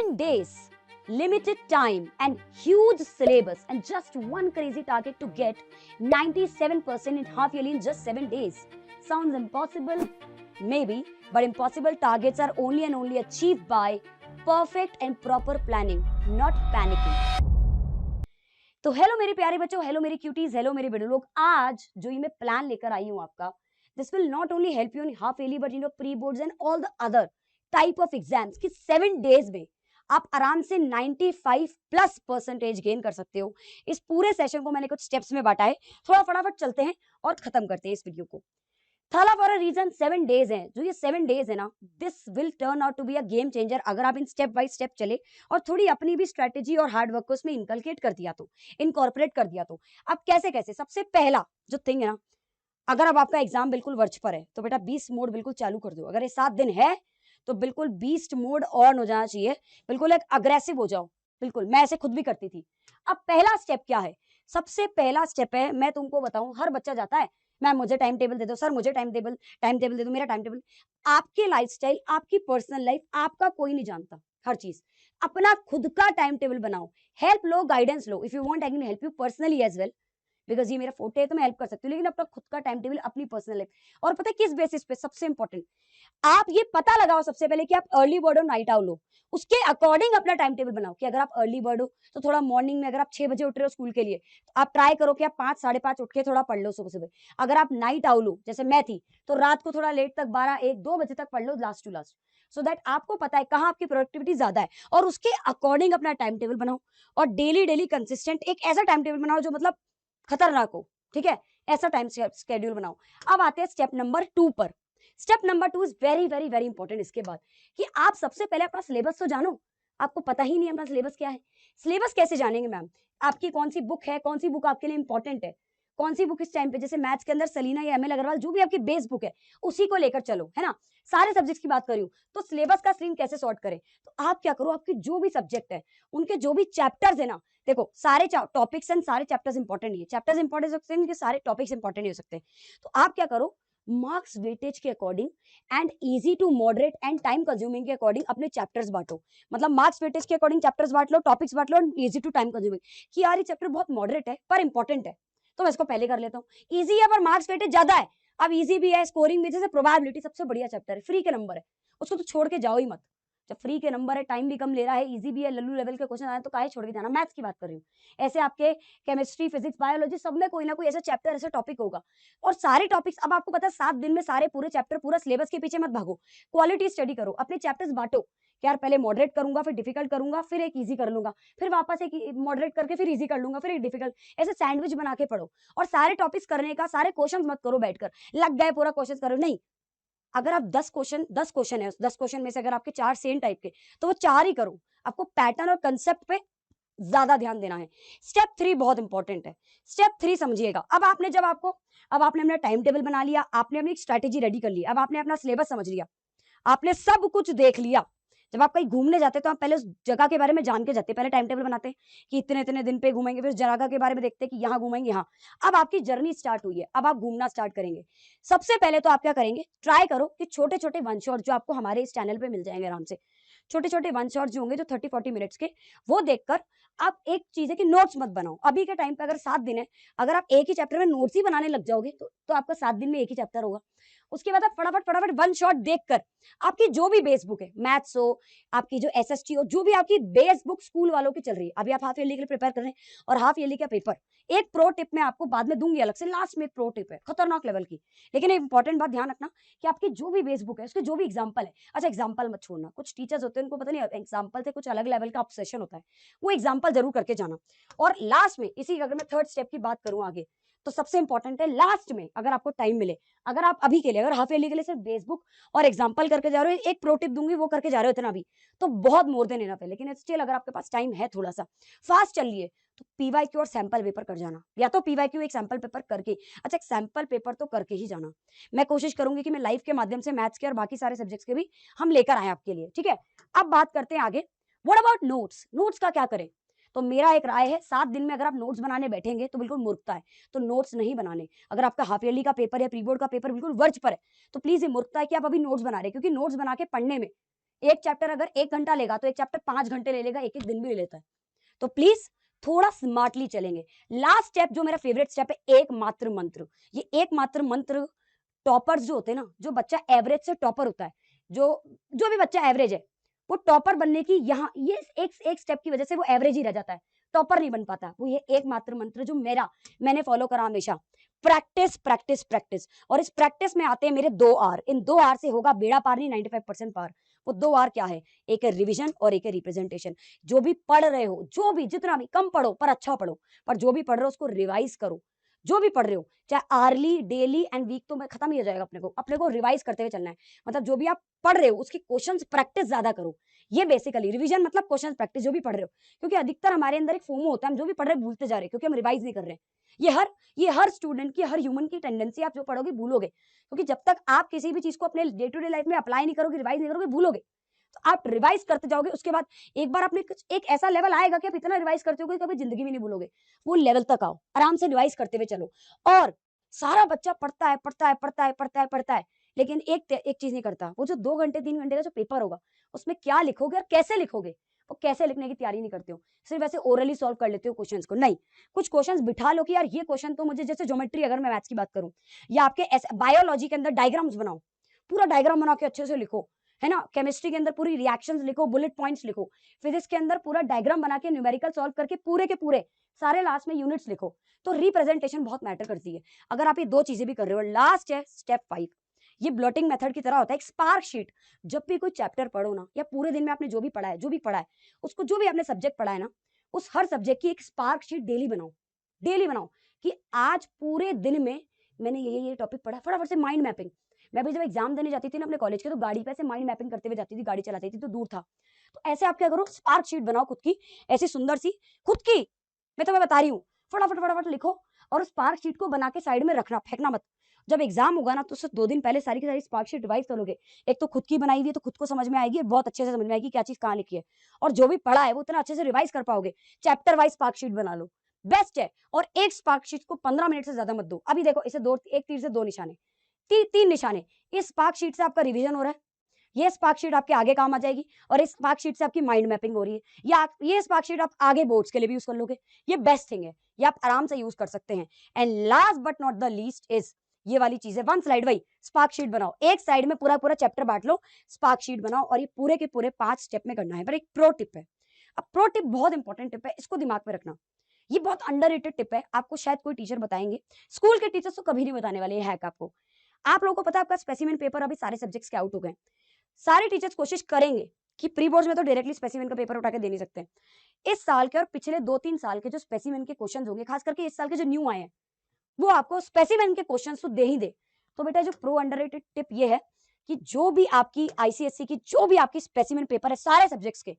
7 days, limited time and huge syllabus and just one crazy target to get 97% in half yearly in just 7 days. Sounds impossible? Maybe, but impossible targets are only and only achieved by perfect and proper planning, not panicking. तो hello मेरे प्यारे बच्चों, hello मेरी cuties, hello मेरे बेटे लोग। आज जो ये मैं प्लान लेकर आई हूँ आपका, this will not only help you in half yearly but in your pre boards and all the other type of exams कि 7 डेज में आप आराम से 95+ % गेन कर सकते हो। इस पूरे सेशन को मैंने कुछ स्टेप्स में बांटा है, थोड़ा फटाफट चलते हैं और खत्म करते हैं इस वीडियो को। थाला फॉर अ रीजन 7 डेज हैं। जो ये 7 डेज है ना, this will turn out to be a game changer अगर आप इन स्टेप बाय स्टेप चले और थोड़ी अपनी भी स्ट्रेटेजी और हार्ड वर्क को उसमें इनकलकेट कर दिया तो, इनकॉर्पोरेट कर दिया तो। अब कैसे कैसे? सबसे पहला जो थिंग है ना, अगर अब आपका एग्जाम बिल्कुल वर्ज पर है तो बेटा बीस्ट मोड बिल्कुल चालू कर दो। अगर ये 7 दिन है तो बिल्कुल बीस्ट मोड ऑन हो जाना चाहिए, बिल्कुल एक अग्रेसिव हो जाओ। बिल्कुल, मैं ऐसे खुद भी करती थी। अब पहला स्टेप क्या है? सबसे पहला स्टेप है, मैं तुमको बताऊं, हर बच्चा जाता है मैम मुझे टाइम टेबल दे दो, सर मुझे टाइम टेबल दे दो, मेरा टाइम टेबल। आपके लाइफस्टाइल, आपकी पर्सनल लाइफ, आपका कोई नहीं जानता हर चीज। अपना खुद का टाइम टेबल बनाओ, हेल्प लो, गाइडेंस लो। If you want I can help you personally as well, because ये मेरा फोटे है तो मैं हेल्प कर सकती हूँ, लेकिन अपना खुद का टाइम टेबल, अपनी पर्सनल लाइफ। और पता है किस बेसिस पे? सबसे इंपॉर्टेंट, आप ये पता लगाओ सबसे पहले कि आप अर्ली बर्ड हो नाइट आउल हो, उसके अकॉर्डिंग अपना टाइम टेबल बनाओ कि अगर आप अर्ली बर्ड हो तो थोड़ा मॉर्निंग में, अगर आप 6 बजे उठ रहे हो स्कूल के लिए तो आप ट्राई करो कि आप 5 साढ़े 5 उठ के थोड़ा पढ़ लो सुबह सुबह। अगर आप नाइट आउल हो जैसे मैं थी तो रात को थोड़ा लेट तक 12 1 2 बजे तक पढ़ लो last to last, so that आपको पता है कहाँ आपकी प्रोडक्टिविटी ज्यादा है और उसके अकॉर्डिंग अपना टाइम टेबल बनाओ। और डेली डेली कंसिस्टेंट एक ऐसा टाइम टेबल बनाओ जो मतलब खतरनाक हो, ठीक है? ऐसा टाइम स्केड्यूल बनाओ। अब आते हैं स्टेप नंबर 2 पर। Step number 2 is very very very important इसके बाद, कि आप सबसे पहले अपना सिलेबस तो जानो। आपको पता ही नहीं है अपना सिलेबस क्या है। सिलेबस कैसे जानेंगे मैम? आपकी कौन सी बुक है, कौन सी बुक आपके लिए इंपॉर्टेंट है, कौन सी बुक इस टाइम पे, जैसे मैथ्स के अंदर सलीना या एमएल अग्रवाल, जो भी आपकी बेस बुक है उसी को लेकर चलो, है ना? सारे सब्जेक्ट्स की बात कर रही हूँ तो सिलेबस का सीन कैसे सॉर्ट करें? तो आप क्या करो, आपके जो भी सब्जेक्ट है उनके जो भी चैप्टर्स है ना, देखो सारे टॉपिक्स एंड सारे चैप्टर्स इंपॉर्टेंट नहीं है, चैप्टर्स इंपॉर्टेंट हो सकते हैं, सारे टॉपिक्स इंपॉर्टेंट नहीं हो सकते। तो आप क्या करो, मार्क्स वेटेज के according and easy to moderate and time consuming के अकॉर्डिंग अपने चैप्टर्स बांटो। मतलब मार्क्स वेटेज के अकॉर्डिंग चैप्टर्स बांट लो, टॉपिक्स बांट लो, इजी टू टाइम कंज्यूमिंग, कि यार ये चैप्टर बहुत मॉडरेट है पर इंपॉर्टेंट है तो मैं इसको पहले कर लेता हूँ। इजी है पर मार्क्स वेटेज ज्यादा है, अब इजी भी है, स्कोरिंग भी, जैसे प्रोबेबिलिटी सबसे बढ़िया चैप्टर है, फ्री के नंबर है, उसको तो छोड़ के जाओ ही मत। जब फ्री के नंबर है, टाइम भी कम ले रहा है, इजी भी है, लल्लू लेवल के क्वेश्चन आए तो काहे छोड़ के जाना। मैथ्स की बात कर रही हूँ, ऐसे आपके केमिस्ट्री, फिजिक्स, बायोलॉजी सब में कोई ना कोई ऐसा चैप्टर, ऐसा टॉपिक होगा। और सारे टॉपिक्स, अब आपको पता है 7 दिन में सारे पूरे चैप्टर, पूरा सिलेबस के पीछे मत भागो, क्वालिटी स्टडी करो, अपने चैप्टर्स बांटो कि यार पहले मॉडरेट करूंगा, फिर डिफिकल्ट करूंगा, फिर एक इजी कर लूंगा, फिर वापस एक मॉडरेट करके फिर इजी कर लूंगा, फिर एक डिफिकल्ट, ऐसे सैंडविच बना के पढ़ो। और सारे टॉपिक्स करने का, सारे क्वेश्चन मत करो बैठकर लग गए पूरा क्वेश्चन करो, नहीं। अगर आप 10 क्वेश्चन है, 10 क्वेश्चन में से अगर आपके 4 सेम टाइप के तो वो 4 ही करो। आपको पैटर्न और कंसेप्ट पे ज्यादा ध्यान देना है। स्टेप 3 बहुत इंपॉर्टेंट है। स्टेप 3 समझिएगा। अब आपने अपना टाइम टेबल बना लिया, आपने अपनी स्ट्रेटेजी रेडी कर ली, अब आपने अपना सिलेबस समझ लिया, आपने सब कुछ देख लिया। जब आप कहीं घूमने जाते तो आप पहले उस जगह के बारे में जान के जाते, पहले टाइम टेबल बनाते कि इतने इतने दिन पे घूमेंगे, फिर उस जगह के बारे में देखते कि यहाँ घूमेंगे, यहाँ। अब आपकी जर्नी स्टार्ट हुई है, अब आप घूमना स्टार्ट करेंगे। सबसे पहले तो आप क्या करेंगे, ट्राई करो कि छोटे छोटे वन शॉट जो आपको हमारे इस चैनल पे मिल जाएंगे आराम से, छोटे छोटे वन शॉट जो होंगे जो 30-40 मिनट्स के, वो देखकर आप एक चीज है कि नोट्स मत बनाओ। अभी के टाइम पे अगर 7 दिन है, अगर आप एक ही चैप्टर में नोट्स ही बनाने लग जाओगे तो आपका 7 दिन में एक ही चैप्टर होगा। उसके बाद आप फटाफट फटाफट वन शॉट देखकर आपकी जो भी बेस बुक है, मैथ्स हो, आपकी जो एसएसटी हो, जो भी आपकी बेस बुक स्कूल वालों की चल रही है, अभी आप हाफ ईयरली के लिए प्रिपेयर कर रहे हैं और हाफ ईयरली का पेपर, एक प्रो टिप मैं आपको बाद में दूंगी अलग से, लास्ट में एक प्रो टिप है खतरनाक लेवल की। लेकिन एक इंपॉर्टेंट बात ध्यान रखना कि आपकी जो भी बेस बुक है उसके जो भी एग्जाम्पल है, अच्छा एग्जाम्पल मत छोड़ना, कुछ टीचर्स होते हैं उनको पता नहीं एग्जाम्पल से कुछ अलग लेवल का ऑब्सेशन होता है, वो एग्जाम्पल जरूर करके जाना। और लास्ट में, इसी अगर मैं थर्ड स्टेप की बात करूं आगे, तो सबसे इंपॉर्टेंट है लास्ट में, अगर आपको टाइम मिले, अगर आप अभी के लिए, अगर हाफ ईयरली के लिए सिर्फ बेस बुक और एग्जाम्पल करके जा रहे हो, एक प्रो टिप दूंगी वो करके जा रहे हो इतना भी, तो बहुत मोर देन इनफ है। लेकिन स्टिल अगर आपके पास टाइम है थोड़ा सा, फास्ट चलिए, तो पीवाईक्यू और सैंपल पेपर कर जाना, या तो पीवाईक्यू एक सैंपल पेपर करके, अच्छा एक सैंपल पेपर तो करके ही जाना। मैं कोशिश करूंगी कि मैं लाइव के माध्यम से मैथ्स के और बाकी सारे सब्जेक्ट्स के भी हम लेकर आए आपके लिए, ठीक है? अब बात करते हैं आगे, व्हाट अबाउट नोट्स? नोट्स का क्या करें? तो मेरा एक राय है, 7 दिन में अगर आप नोट्स बनाने बैठेंगे तो बिल्कुल मूर्खता है, तो नोट्स नहीं बनाने। अगर आपका हाफ ईयरली का पेपर या प्री बोर्ड का पेपर बिल्कुल वर्ज पर है तो प्लीज ये मूर्खता है कि आप अभी नोट्स बना रहे हैं, क्योंकि नोट्स बना के पढ़ने में एक चैप्टर अगर 1 घंटा लेगा तो एक चैप्टर 5 घंटे ले लेगा, एक-एक दिन भी ले लेता है। तो प्लीज थोड़ा स्मार्टली चलेंगे। लास्ट स्टेप जो मेरा फेवरेट स्टेप है, एकमात्र मंत्र। ये एकमात्र मंत्र टॉपर्स जो होते हैं ना, जो बच्चा एवरेज से टॉपर होता है, जो भी बच्चा एवरेज है, वो टॉपर बनने की यहाँ ये एक स्टेप की वजह से वो एवरेज ही रह जाता है, टॉपर नहीं बन पाता। वो ये एकमात्र मंत्र जो मैंने फॉलो करा हमेशा, प्रैक्टिस प्रैक्टिस प्रैक्टिस। और इस प्रैक्टिस में आते हैं मेरे 2 आर। इन 2 आर से होगा बेड़ा पार नहीं 95% पार। वो 2 आर क्या है? एक है रिविजन और एक है रिप्रेजेंटेशन। जो भी पढ़ रहे हो, जो भी जितना भी कम पढ़ो पर अच्छा पढ़ो, पर जो भी पढ़ रहे हो उसको रिवाइज करो। जो भी पढ़ रहे हो, चाहे आर्ली, डेली एंड वीक तो मैं खत्म ही हो जाएगा, अपने को रिवाइज करते हुए चलना है। मतलब जो भी आप पढ़ रहे हो उसकी क्वेश्चंस प्रैक्टिस ज्यादा करो। ये बेसिकली रिवीजन मतलब क्वेश्चन प्रैक्टिस जो भी पढ़ रहे हो, क्योंकि अधिकतर हमारे अंदर एक फोमो होता है, हम जो भी पढ़ रहे हैं भूलते जा रहे हैं क्योंकि हम रिवाइज नहीं कर रहे हैं। ये हर स्टूडेंट की, हर ह्यूमन की टेंडेंसी, आप जो पढ़ोगे भूलोगे, क्योंकि जब तक आप किसी भी चीज को अपने डे टू डे लाइफ में अप्लाई नहीं करोगे, रिवाइज नहीं करोगे, भूलोगे। तो आप रिवाइज करते जाओगे, उसके बाद एक बार आपने एक ऐसा लेवल आएगा कि आप इतना रिवाइज करते हो कभी जिंदगी में नहीं भूलोगे। वो लेवल तक आओ, आराम से रिवाइज करते हुए चलो। और सारा बच्चा पढ़ता है पढ़ता है पढ़ता है पढ़ता है पढ़ता है, लेकिन एक चीज नहीं करता। वो जो 2 घंटे 3 घंटे का जो पेपर होगा उसमें क्या लिखोगे और कैसे लिखोगे, वो कैसे लिखने की तैयारी नहीं करते हो। सिर्फ ऐसे ओरली सॉल्व कर लेते हो क्वेश्चंस को, नहीं। कुछ क्वेश्चंस बिठा लो कि यार ये क्वेश्चन तो मुझे, जैसे ज्योमेट्री अगर मैं मैथ्स की बात करूं, या आपके बायोलॉजी के अंदर डायग्राम्स बनाओ, पूरा डायग्राम बना के अच्छे से लिखो, है ना। केमिस्ट्री के अंदर पूरी रिएक्शंस लिखो, बुलेट पॉइंट्स लिखो। फिजिक्स के अंदर पूरा डायग्राम बना के न्यूमेरिकल सॉल्व करके पूरे के पूरे सारे लास्ट में यूनिट्स लिखो। तो रिप्रेजेंटेशन बहुत मैटर करती है। अगर आप ये 2 चीजें भी कर रहे हो, लास्ट है स्टेप 5। ये ब्लॉटिंग मेथड की तरह होता है, एक स्पार्क शीट। जब भी कोई चैप्टर पढ़ो ना, या पूरे दिन में आपने जो भी पढ़ा है उसको, जो भी आपने सब्जेक्ट पढ़ा है ना, उस हर सब्जेक्ट की एक स्पार्क शीट डेली बनाओ कि आज पूरे दिन में मैंने ये टॉपिक पढ़ा। फटाफट से माइंड मैपिंग। मैं भी जब एग्जाम देने जाती थी ना अपने कॉलेज के, तो गाड़ी पे से माइंड मैपिंग करते हुए जाती थी, गाड़ी चलाती थी तो दूर था। तो ऐसे आप क्या करो, स्पार्क शीट बनाओ खुद की, ऐसी सुंदर सी, खुद की, मैं तुम्हें बता रही हूँ। फटाफट फटाफट लिखो और उस स्पार्क शीट को बना के साइड में रखना, फेंकना मत। जब एग्जाम होगा ना तो उससे 2 दिन पहले सारी की सारी स्पार्क शीट रिवाइज करोगे। एक तो खुद की बनाई हुई है तो खुद को समझ में आएगी, बहुत अच्छे से समझ में आएगी क्या चीज कहाँ लिखी है, और जो भी पढ़ा है वो इतना अच्छे से रिवाइज कर पाओगे। चैप्टर वाइज स्पार्क शीट बना लो, बेस्ट है। और एक स्पार्क शीट को 15 मिनट से ज्यादा मत दो। अभी देखो, इसे एक तीर से 2 निशाने, 3 निशाने। इस स्पार्क शीट से आपका रिवीजन हो रहा है, ये स्पार्क शीट आपके आगे काम आ जाएगी, और इस स्पार्क शीट से आपकी माइंड मैपिंग हो रही है, या ये स्पार्क शीट आप आगे बोर्ड्स के लिए भी यूज कर लोगे। ये बेस्ट थिंग है, ये आप आराम से यूज कर सकते हैं। And last but not the least is ये वाली चीज है, 1 स्लाइड वही स्पार्क शीट बनाओ। एक साइड में पूरा चैप्टर बांट लो, स्पार्क शीट बनाओ, और ये पूरे के पूरे 5 स्टेप में करना है। पर एक प्रो टिप है, अब प्रो टिप बहुत इंपॉर्टेंट टिप है, इसको दिमाग में रखना। ये बहुत अंडररेटेड टिप है, आपको शायद कोई टीचर बताएंगे, स्कूल के टीचर्स तो कभी नहीं बताने वाले, ये हैक आपको। आप लोगों को पता है आपका स्पेसिमेन पेपर अभी सारे सब्जेक्ट्स के आउट हो गए। सारे टीचर्स कोशिश करेंगे कि प्री बोर्ड्स में तो डायरेक्टली स्पेसिमेन का पेपर उठा के दे नहीं सकते। इस साल के और पिछले 2-3 साल के जो स्पेसिमेन के क्वेश्चंस होंगे, खास करके इस साल के जो न्यू आए हैं, वो आपको स्पेसिमेन के क्वेश्चंस तो दे ही दे। तो बेटा जो प्रो अंडररेटेड टिप ये है कि जो भी आपकी आईसीएसई की जो भी आपकी स्पेसिमेन पेपर है सारे सब्जेक्ट्स के,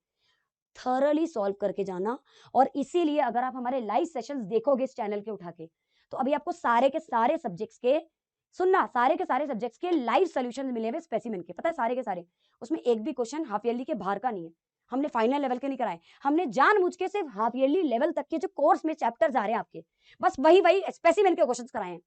थॉरली सॉल्व करके जाना। और इसीलिए अगर आप हमारे लाइव सेशंस देखोगे इस चैनल के उठा के, तो अभी आपको सारे के सारे सब्जेक्ट्स के, सुनना, सारे के सारे सब्जेक्ट्स के लाइव सॉल्यूशंस मिले हुए स्पेसिमेन के, पता है सारे के सारे। उसमें एक भी क्वेश्चन हाफ ईयरली के बाहर का नहीं है, हमने फाइनल लेवल के नहीं कराए। हमने जानबूझ के सिर्फ हाफ ईयरली लेवल तक के जो कोर्स में चैप्टर्स आ रहे हैं आपके, बस वही स्पेसिमेन के क्वेश्चंस कराए हैं।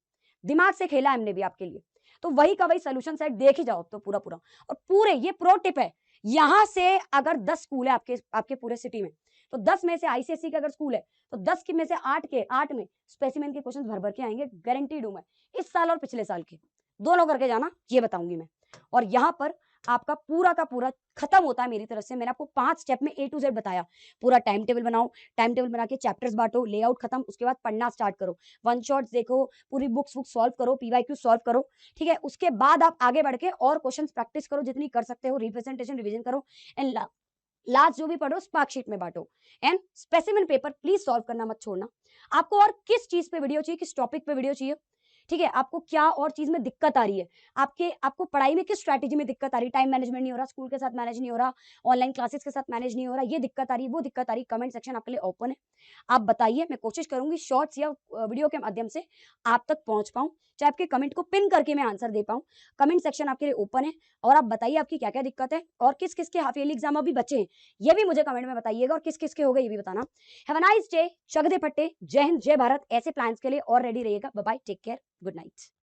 दिमाग से खेला हमने भी आपके लिए, तो वही का वही सोल्यूशन सेट देख ही जाओ तो पूरा। और पूरे ये प्रो टिप है, यहां से अगर 10 स्कूल है आपके पूरे सिटी में, तो 10 में से आईसीएसई का अगर स्कूल है तो 10 में से 8 में स्पेसिमेन के क्वेश्चंस भर भर के आएंगे, गारंटीड हूं मैं। इस साल और पिछले साल के दोनों करके जाना, ये बताऊंगी मैं। और यहाँ पर आपका पूरा का पूरा खत्म होता है मेरी तरफ से। मैंने आपको 5 स्टेप में A to Z बताया। पूरा टाइम टेबल बनाओ, टाइम टेबल बना के चैप्टर्स बांटो, लेआउट खत्म, उसके बाद पढ़ना स्टार्ट करो, 1 शॉट्स देखो, पूरी बुक्स सॉल्व करो, पीवाईक्यू सॉल्व करो, ठीक है। उसके बाद आप आगे बढ़ के और क्वेश्चन प्रैक्टिस करो जितनी कर सकते हो, रिप्रेजेंटेशन रिविजन करो, एंड लास्ट जो भी पढ़ो स्पार्क शीट में बांटो। And specimen paper please solve करना मत छोड़ना। आपको और किस चीज पे वीडियो चाहिए, किस टॉपिक पे वीडियो चाहिए, ठीक है, आपको क्या और चीज में दिक्कत आ रही है, आपको पढ़ाई में किस स्ट्रैटेजी में दिक्कत आ रही है, टाइम मैनेजमेंट नहीं हो रहा, स्कूल के साथ मैनेज नहीं हो रहा, ऑनलाइन क्लासेस के साथ मैनेज नहीं हो रहा, ये दिक्कत आ रही है, वो दिक्कत आ रही है, कमेंट सेक्शन आपके लिए ओपन है। आप बताइए, मैं कोशिश करूंगी शॉर्ट्स या वीडियो के माध्यम से आप तक पहुंच पाऊं, चाहे आपके कमेंट को पिन करके मैं आंसर दे पाऊं। कमेंट सेक्शन आपके लिए ओपन है, और आप बताइए आपकी क्या क्या दिक्कत है, और किस किस के हाफ ईयरली एग्जाम अभी बचे हैं ये भी मुझे कमेंट में बताइएगा, और किस किस के हो गए ये भी बताना। हैव अ नाइस डे, चक दे फट्टे, जय हिंद, जय भारत। ऐसे प्लान्स के लिए और रेडी रहिएगा। Bye bye, take care, good night.